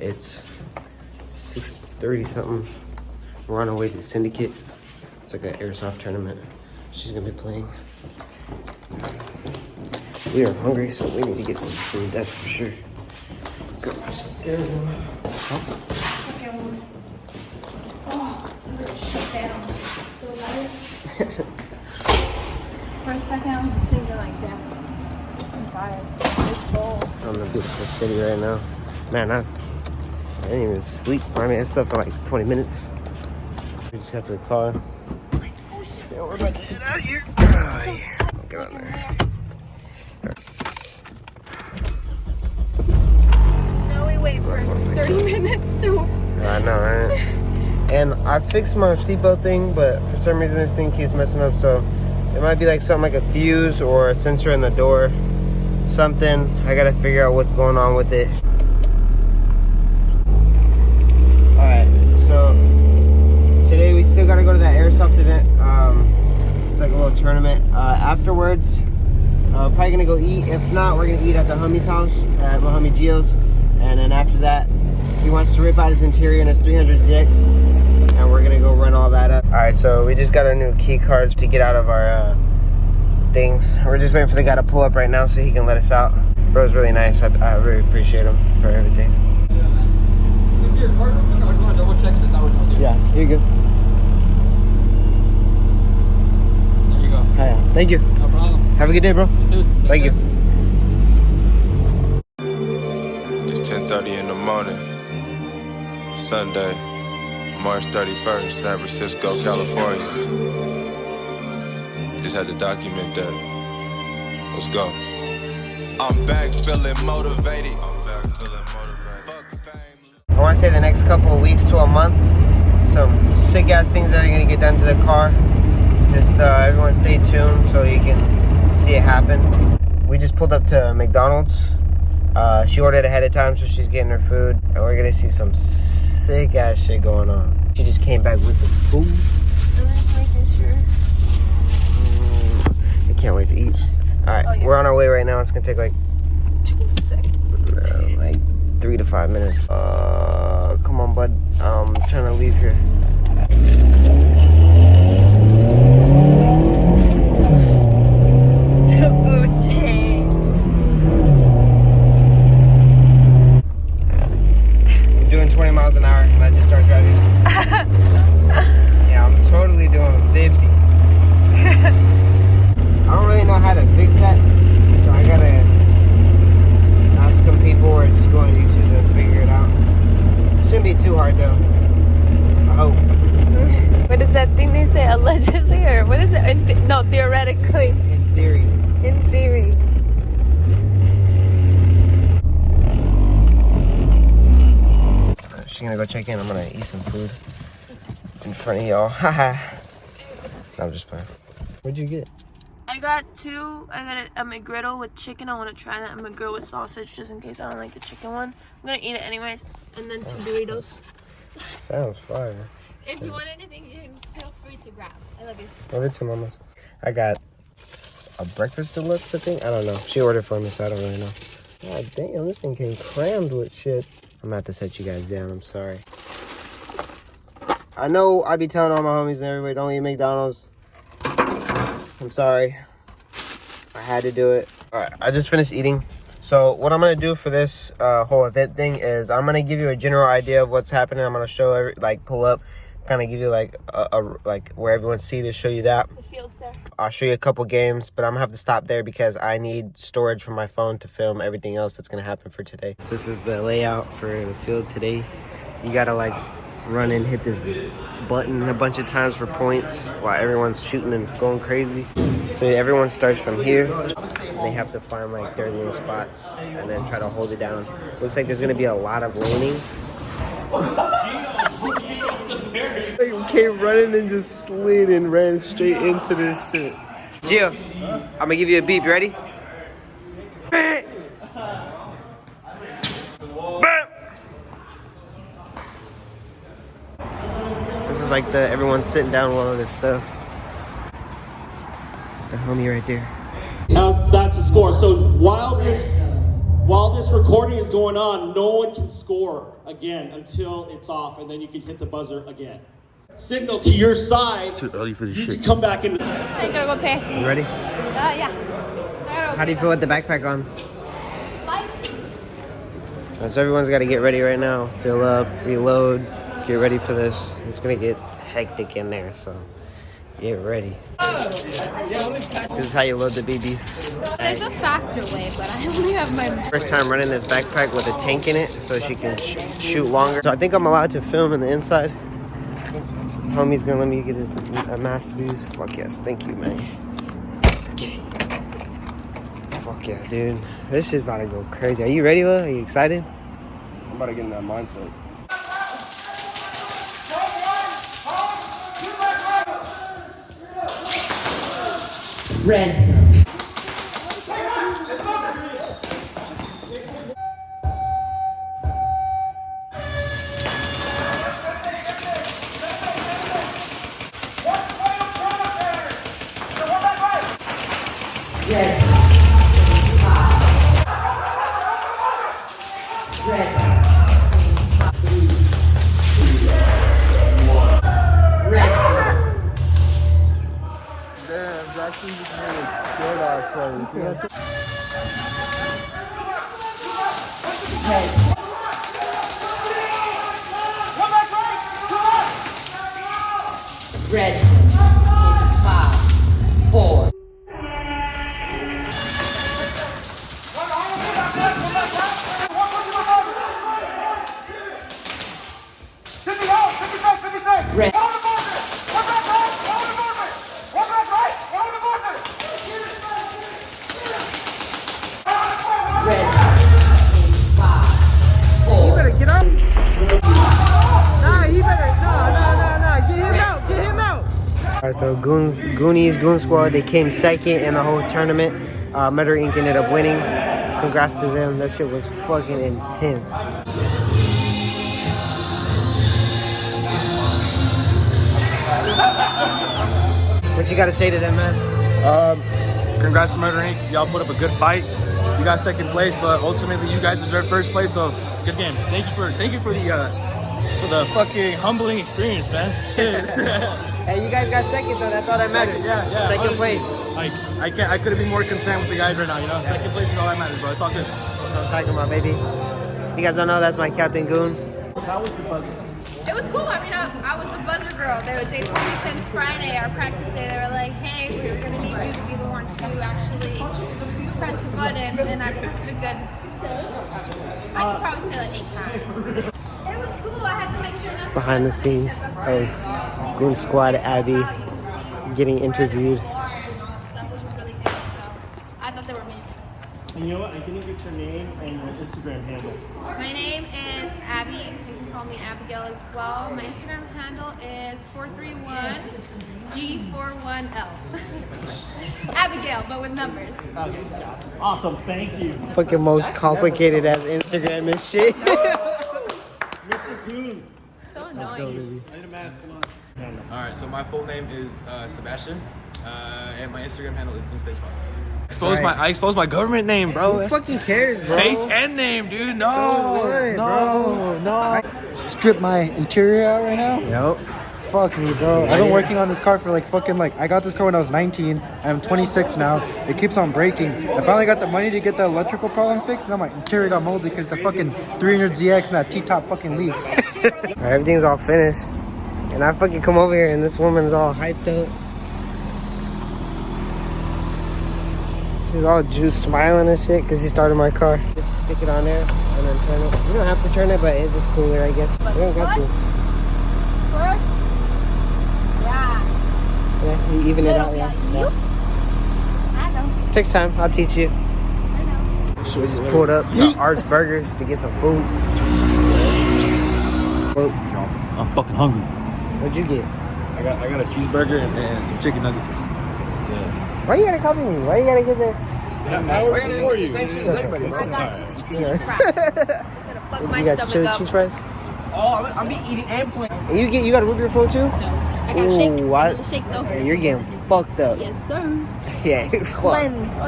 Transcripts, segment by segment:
It's 6:30 something. We're on our way to Syndicate. It's like an Airsoft tournament. She's gonna be playing. We are hungry, so we need to get some food, that's for sure. Go upstairs. Okay, almost. Oh, shut down. So loud. For a second, I was just thinking like that. I'm tired. It's cold. I'm in the beautiful city right now. Man, I didn't even sleep. I mean, I slept for like 20 minutes. We just got to the car. Oh shit. Yeah, we're about to head out of here. Oh, yeah. Get on there. Now we wait for 30 minutes to. I know, right? And I fixed my seatbelt thing, but for some reason this thing keeps messing up, so it might be like something like a fuse or a sensor in the door. Something. I gotta figure out what's going on with it. Alright, so today we still gotta go to that Airsoft event. It's like a little tournament. Afterwards, probably gonna go eat. If not, we're gonna eat at the homie's house, at my homie Gio's. And then after that, he wants to rip out his interior in his 300ZX. And we're gonna go run all that up. Alright, so we just got our new key cards to get out of our things. We're just waiting for the guy to pull up right now so he can let us out. Bro's really nice. I really appreciate him for everything. Is your card real quick? I just want to double check that was not there. Yeah, here you go. There you go. Hiya. Thank you. No problem. Have a good day, bro. You too. Thank you. It's 10:30 in the morning, Sunday, March 31st, San Francisco, California. Just had to document that. Let's go. I'm back feeling motivated. I want to say the next couple of weeks to a month, some sick ass things that are going to get done to the car. Just everyone stay tuned so you can see it happen. We just pulled up to McDonald's. She ordered ahead of time, so she's getting her food. And we're going to see some sick ass shit going on. She just came back with the food. I'm just making sure. I can't wait to eat. Alright, Oh, yeah. We're on our way right now. It's going to take like 2 seconds. like 3 to 5 minutes. Come on, bud. I'm trying to leave here. I'm doing 20 miles an hour and I just started driving. Yeah, I'm totally doing 50. I don't really know how to fix that, so I gotta ask some people or just go on YouTube and figure it out. Shouldn't be too hard though. I hope. What is that thing they say? Allegedly, or what is it? No, theoretically. In theory. In theory. She's gonna go check in. I'm gonna eat some food in front of y'all. Haha. No, I'm just playing. What'd you get? I got a McGriddle with chicken. I want to try that. A McGriddle with sausage just in case I don't like the chicken one. I'm gonna eat it anyways. And then 2 burritos. Sounds fire. If you want anything, you can feel free to grab. I love you. Love it too, mamas. I got a breakfast deluxe, I think. I don't know. She ordered for me, so I don't really know. God damn, this thing came crammed with shit. I'm about to set you guys down. I'm sorry. I know I be telling all my homies and everybody, don't eat McDonald's. I'm sorry. I had to do it. Alright, I just finished eating. So what I'm going to do for this whole event thing is I'm going to give you a general idea of what's happening. I'm going to show, pull up, kind of give you like where everyone's seated, show you that. The field's there. I'll show you a couple games, but I'm going to have to stop there because I need storage for my phone to film everything else that's going to happen for today. This is the layout for the field today. You got to run and hit this button a bunch of times for points while everyone's shooting and going crazy. So everyone starts from here. They have to find their little spots and then try to hold it down. Looks like there's gonna be a lot of laning. They came running and just slid and ran straight into this shit. Gio, I'm gonna give you a beep. You ready? This is like everyone's sitting down with all this stuff. The homie right there. Now that's the score. So while this While this recording is going on, no one can score again until it's off, and then you can hit the buzzer again. Signal to your side. It's too early for this You shit. can come back in. I gotta go pay. You ready? Yeah. How do you feel with the backpack on? So everyone's got to get ready right now. Fill up, reload, get ready for this. It's gonna get hectic in there, so get ready. This is how you load the BBs. There's a faster way, but I only have my... First time running this backpack with a tank in it, so she can shoot longer. So I think I'm allowed to film in the inside. Homie's gonna let me get his mask to use. Fuck yes, thank you, man. Okay. Fuck yeah, dude. This shit's about to go crazy. Are you ready, Lil? Are you excited? I'm about to get in that mindset. Red zone. Red zone. Red zone. Red zone. Damn, Jackson just made a good ass play. You see that? Red zone. Red zone. In 5, 4. Red. Red. 5, 4. You better get up. Nah, he better. Nah. Get him out. Get him out. All right, so Goon Squad, they came second in the whole tournament. Metal Inc. ended up winning. Congrats to them. That shit was fucking intense. What you got to say to them, man? Congrats to Murder Inc. Y'all put up a good fight. You got second place, but ultimately you guys deserve first place. So good game. Thank you for the fucking humbling experience, man. Shit. Hey, you guys got second though. That's all that matters. Yeah. Second Honestly, place. Like I couldn't be more content with the guys right now. You know, second place is all that matters, bro. It's all good. That's what I'm talking about, baby. You guys don't know, that's my Captain Goon. How was the buzzer? It was cool. I mean, I was the buzzer girl. They told me since Friday, our practice day, they were like, hey, we're going to need you to be the one to actually press the button. And I pressed it a good, I could probably say like 8 times. It was cool. I had to make sure not to Behind the scenes of Goon Squad Abby getting interviewed. Which was really good. So I thought they were amazing. And you know what? I didn't get your name and your Instagram handle. My name is Abby. You can call me Abigail as well. My Instagram handle is 431G41L. Abigail, but with numbers. Okay, got it. Awesome, thank you. Fucking most complicated ass Instagram and shit. Mr. Goon. So annoying. I need a mask, come on. All right, so my full name is Sebastian, and my Instagram handle is GoonStageFoster. I exposed my government name, bro. Who fucking cares, bro? Face and name, dude. No. Strip my interior out right now? Yep. Fuck me, bro. I've been working on this car for I got this car when I was 19. I'm 26 now. It keeps on breaking. I finally got the money to get the electrical problem fixed, and now my interior got moldy because the fucking 300ZX and that T-top fucking leaks. Alright, everything's all finished. And I fucking come over here and this woman's all hyped up. She's all juice smiling and shit because she started my car. Just stick it on there and then turn it. You don't have to turn it, but it's just cooler, I guess. We don't got to. First? Yeah. Yeah, you even it out, yeah. You? I know. Takes time, I'll teach you. I know. She just pulled up to Art's Burgers to get some food. Oh, I'm fucking hungry. what'd you get? I got a cheeseburger and some chicken nuggets. Yeah. Why you gotta copy me? Why you gotta get that? I ordered before you. I got chili cheese fries. It's gonna fuck my You got stomach chili up. cheese fries? Oh, I'm be eating eggplant. And you got a root beer float too? No. I gotta shake. Ooh, I what? gotta shake though. Yeah, you're getting fucked up. Yes, sir. Yeah, fuck. Cleanse.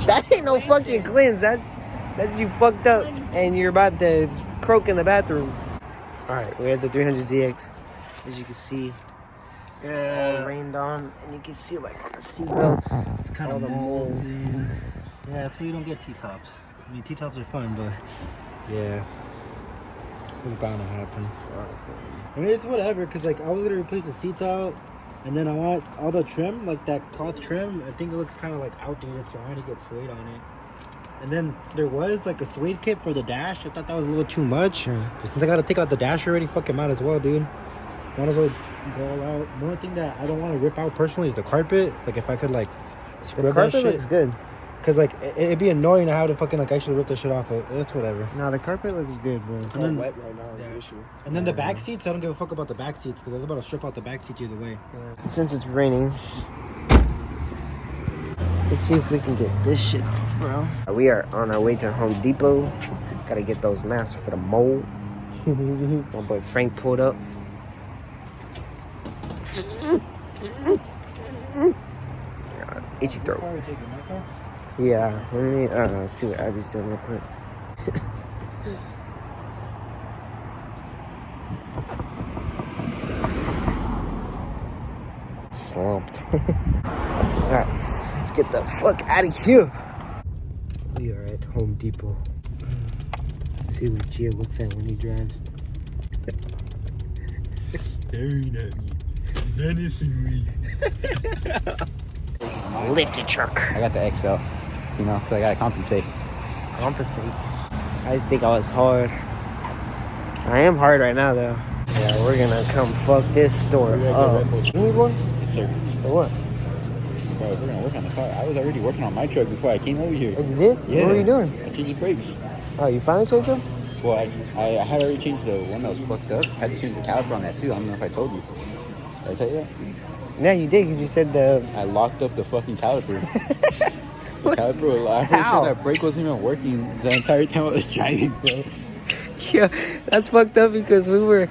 That ain't no fucking cleanse. That's you fucked up and you're about to croak in the bathroom. Alright, we're at the 300ZX. As you can see, it's all rained on, and you can see like on the seat belts, It's kind of the mold. Yeah, that's why you don't get T-tops. I mean, T-tops are fun, but yeah, it's bound to happen. I mean, it's whatever, because like I was gonna replace the seats out, and then I want all the trim, like that cloth trim. I think it looks kind of like outdated, so I want to get suede on it. And then there was like a suede kit for the dash. I thought that was a little too much. But since I gotta take out the dash already, fucking might as well, dude. Might as well go all out. The only thing that I don't want to rip out personally is the carpet. Like if I could like scrub the that carpet shit. looks good. Cause like it'd be annoying to have to fucking like actually rip the shit off. It's whatever. No, the carpet looks good, bro. And then, Wet right now, the issue. and then the back seats, I don't give a fuck about the back seats because I was about to strip out the back seats either way. Since it's raining, let's see if we can get this shit off, bro. We are on our way to Home Depot. Gotta get those masks for the mold. My boy Frank pulled up. Itchy throat. Yeah, let me see what Abby's doing real quick. Slumped. Alright, let's get the fuck out of here. We are at Home Depot. Let's see what Gia looks at when he drives. Staring at me, menacingly. Lift a truck. I got the XL, you know, so I gotta compensate. Compensate. I just think I was hard. I am hard right now, though. Yeah, we're gonna come fuck this store up. You need one? Yes, sir. For what? Bro, we're gonna work on the car. I was already working on my truck before I came over here. Oh, you did? Yeah. What were you doing? I changed the brakes. Oh, you finally changed them? Well, I had already changed the one that was fucked up. I had to change the caliper on that too. I don't know if I told you. Did I tell you that? Yeah, you did, because you said the... I locked up the fucking caliper. The caliper was, I'm pretty How? sure that brake wasn't even working the entire time I was driving, bro. Yeah, that's fucked up because we were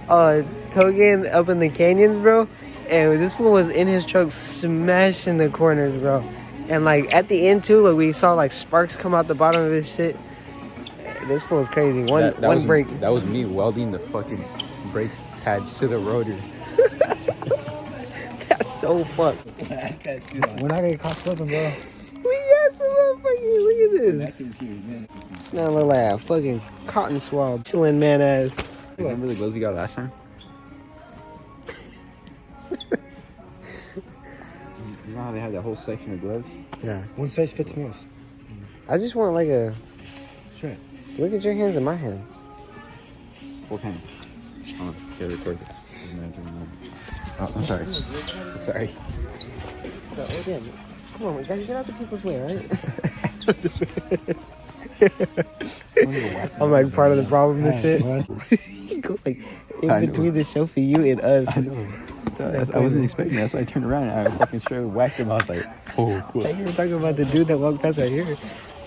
togging up in the canyons, bro. And this fool was in his truck smashing the corners, bro. And like at the end too, like we saw like sparks come out the bottom of his shit. This fool was crazy. One brake. That was me welding the fucking brake pads to the rotor. That's so fucked. We're not gonna get caught slipping, bro. We got some motherfucking, look at this. This man look like a fucking cotton swab. Chillin' man ass. Remember the gloves we got last time? You know how they have that whole section of gloves? Yeah. One size fits most. I just want like a, Sure. look at your hands and my hands. Full time. Oh, okay, record this. Oh, I'm sorry. Sorry. Oh, damn. Come on, we gotta get out the people's way, right? I'm like part of the problem and shit. You go like in between the chauffeur, you and us. I know. I wasn't expecting that, so I turned around and I fucking straight whacked him. I was like, oh, cool. You were talking about the dude that walked past right here.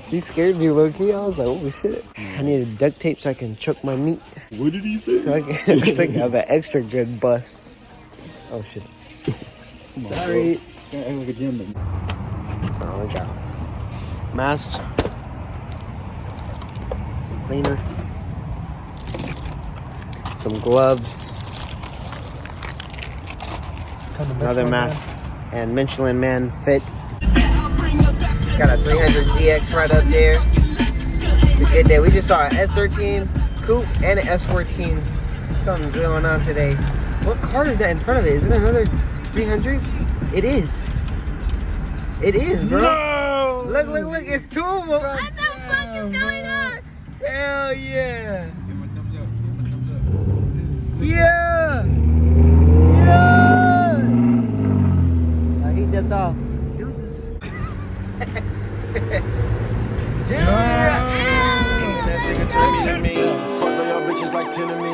He scared me low key. I was like, oh shit. I needed duct tape so I can choke my meat. What did he say? So I can, so I can have an extra good bust. Oh shit. Sorry. Can't act like a gentleman. Oh, we got masks, some cleaner, some gloves, another mask, and Michelin Man fit. Got a 300ZX right up there. It's a good day. We just saw an S13 coupe and an S14. Something's going on today. What car is that in front of it? Is it another 300? It is. It is, bro. No! Look, look, look. It's two of them. What the fuck is going on? Hell yeah. Yeah. Yeah. He jumped off. Deuces. That nigga turned me to me. Fuck all y'all bitches like 10 to me.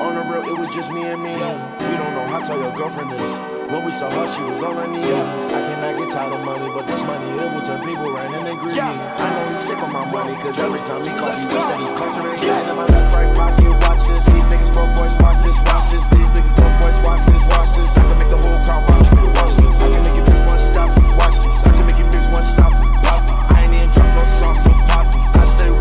On the real, it was just me and me. We don't know how tall your girlfriend is. When we saw her, she was on her knees. I cannot get tired of money, but this money, it will turn people right and they greedy. I know he's sick of my money, cause every time he calls, he thinks that he coughing inside. In my left, right pocket, watch this. These niggas broke boys, watch this, watch this. These niggas broke boys, watch this, watch this. I can make the whole crowd watch me, watch this. I can make it bitch one stop, watch this. I can make it bitch one stop, watch me. I ain't even drop no sauce, no pop. I stay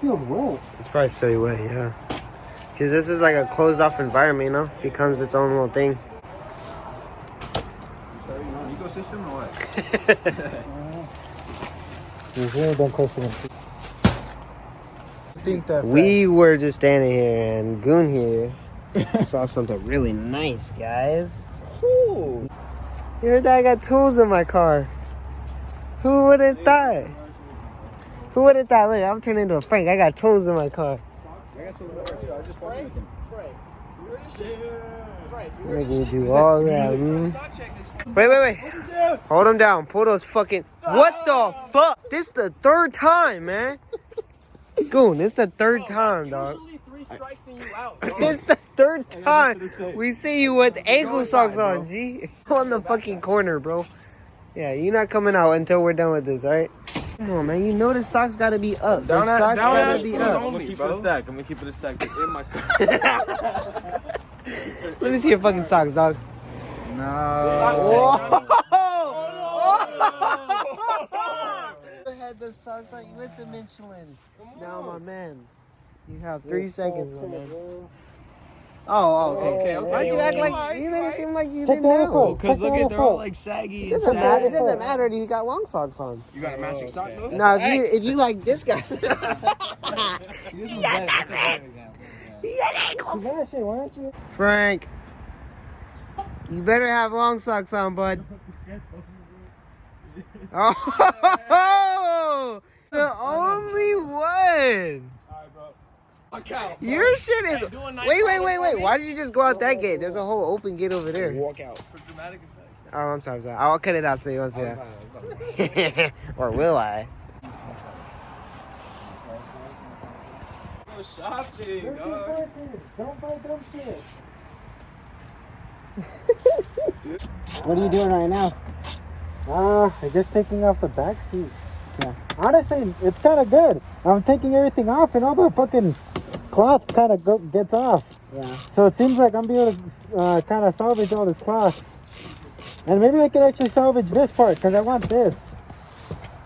feels wet. It's probably still wet, yeah. Because this is like a closed off environment, you know? Becomes its own little thing. Sorry, you want ecosystem or what? You really don't question it. I think that We were just standing here and Goon here saw something really nice, guys. Ooh. You heard that? I got tools in my car. Who would have thought? Who would have thought? Look, I'm turning into a Frank. I got tools in my car. I got tools in my car too. I just fucking with him. Nigga will do all that. Wait. Hold him down. Pull those fucking. What the fuck? This the third time, man. Goon, this the third time, dog. This the third time we see you with ankle socks on, G. On the fucking corner, bro. Yeah, you're not coming out until we're done with this, alright? Come on, man. You know the socks gotta be up. The socks gotta be up. I'm gonna keep it a stack. I'm gonna keep it a stack. It's in my car. Let me see your fucking socks, dog. No. I had the socks like with the Michelin. Now, my man, you have 3 seconds, my man. Oh, okay. Why'd you act like you made it seem like you didn't know? Because look at they're all like saggy. It doesn't matter. It doesn't matter. You got long socks on. You got a matching sock though? No, if you like this guy. You got ankles. Why don't you? Frank, you better have long socks on, bud. Oh, the only one. Your shit is. Wait. Why did you just go out that gate? There's a whole open gate over there. Walk out. For dramatic effect. Oh, I'm sorry. I'll cut it out so you won't see that. Or will I? Go shopping, dog. Don't buy dumb shit. What are you doing right now? I guess taking off the back seat. Yeah. Honestly, it's kind of good. I'm taking everything off and all the fucking cloth kind of gets off. Yeah. So it seems like I'm being able to kind of salvage all this cloth. And maybe I can actually salvage this part because I want this.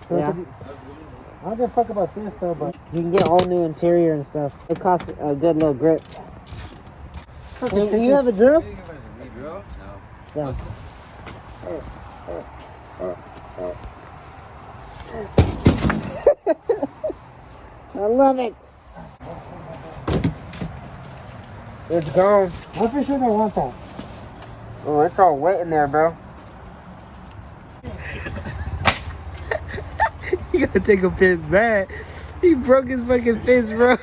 So Yeah. I don't give a fuck about this though, but You can get all new interior and stuff. It costs a good little grip. Hey, you have a drill? Yeah. I love it. It's gone. I'm pretty sure I want that. Oh, it's all wet in there, bro. You gotta take a piss bad. He broke his fucking fist, bro.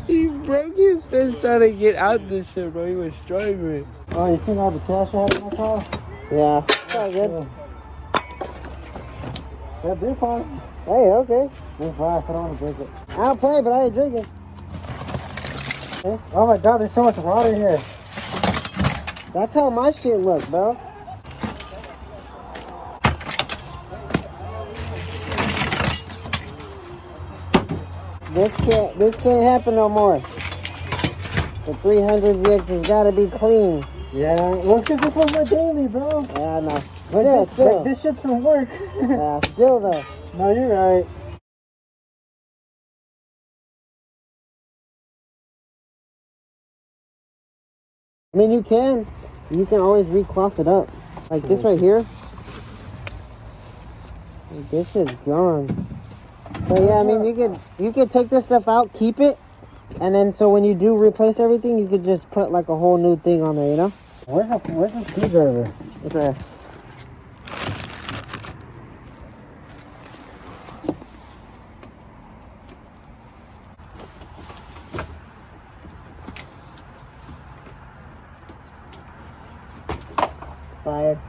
He broke his fist trying to get out this shit, bro. He was struggling. Oh, you seen all the cash I had in my car? Yeah, it's all good. Yeah, beer pong. Hey, okay. This glass, I don't want to break it. I'll play, but I ain't drinking. Okay. Oh my god, there's so much water here. That's how my shit looks, bro. This can't happen no more. The 300 VX has gotta be clean. Yeah, well, it's 'cause this was my daily, bro. Yeah, I know. Like Still. this shit's from work. Yeah, still though. No, you're right. I mean, you can always recloth it up. Like this right here. Like, this is gone. But yeah, I mean, you could take this stuff out, keep it, and then so when you do replace everything, you could just put like a whole new thing on there, you know? Where's the screwdriver? It's right. Fired.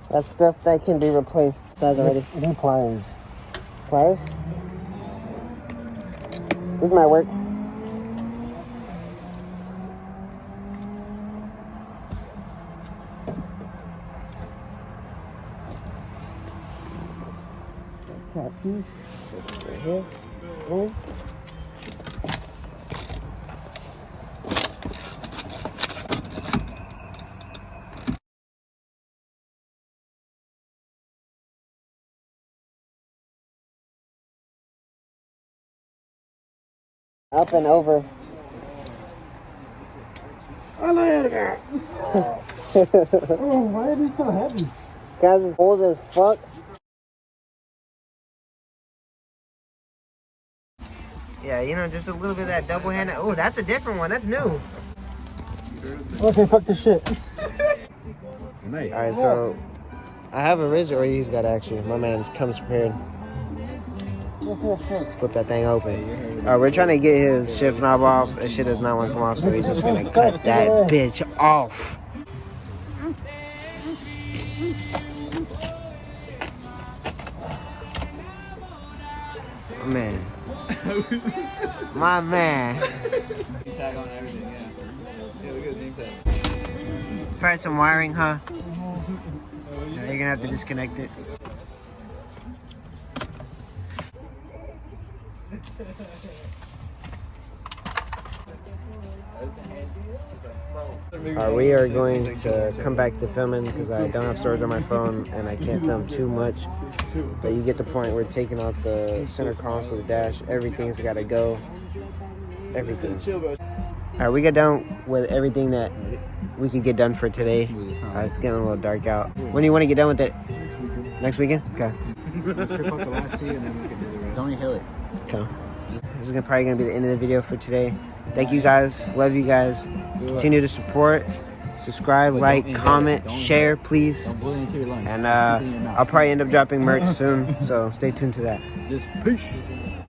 That's stuff that can be replaced. Size already. New pliers. Pliers? This might work. Cat piece. Right here. Boom. Up and over. Oh, why are they so heavy? Guys, it's old as fuck. Yeah, you know, just a little bit of that double handed. Oh, that's a different one. That's new. Okay, fuck this shit. Alright, so I have a razor, or he's got actually. My man's comes prepared. Just flip that thing open. Alright, we're trying to get his shift knob off. That shit does not want to come off, so he's just gonna cut that bitch off. My man. My man. Tag on everything, yeah. Yeah, look at the name tag. It's probably some wiring, huh? Yeah, you're gonna have to disconnect it. We are going to come back to filming because I don't have storage on my phone and I can't film too much. But you get the point. We're taking out the center console, the dash. Everything's got to go. Everything. Alright, we got done with everything that we could get done for today. It's getting a little dark out. When do you want to get done with it? Next weekend? Okay. Don't hit it. Okay. This is probably going to be the end of the video for today. Thank you guys. Love you guys. Continue to support. Subscribe, like, comment, share, please. And I'll probably end up dropping merch soon. So stay tuned to that. Just peace.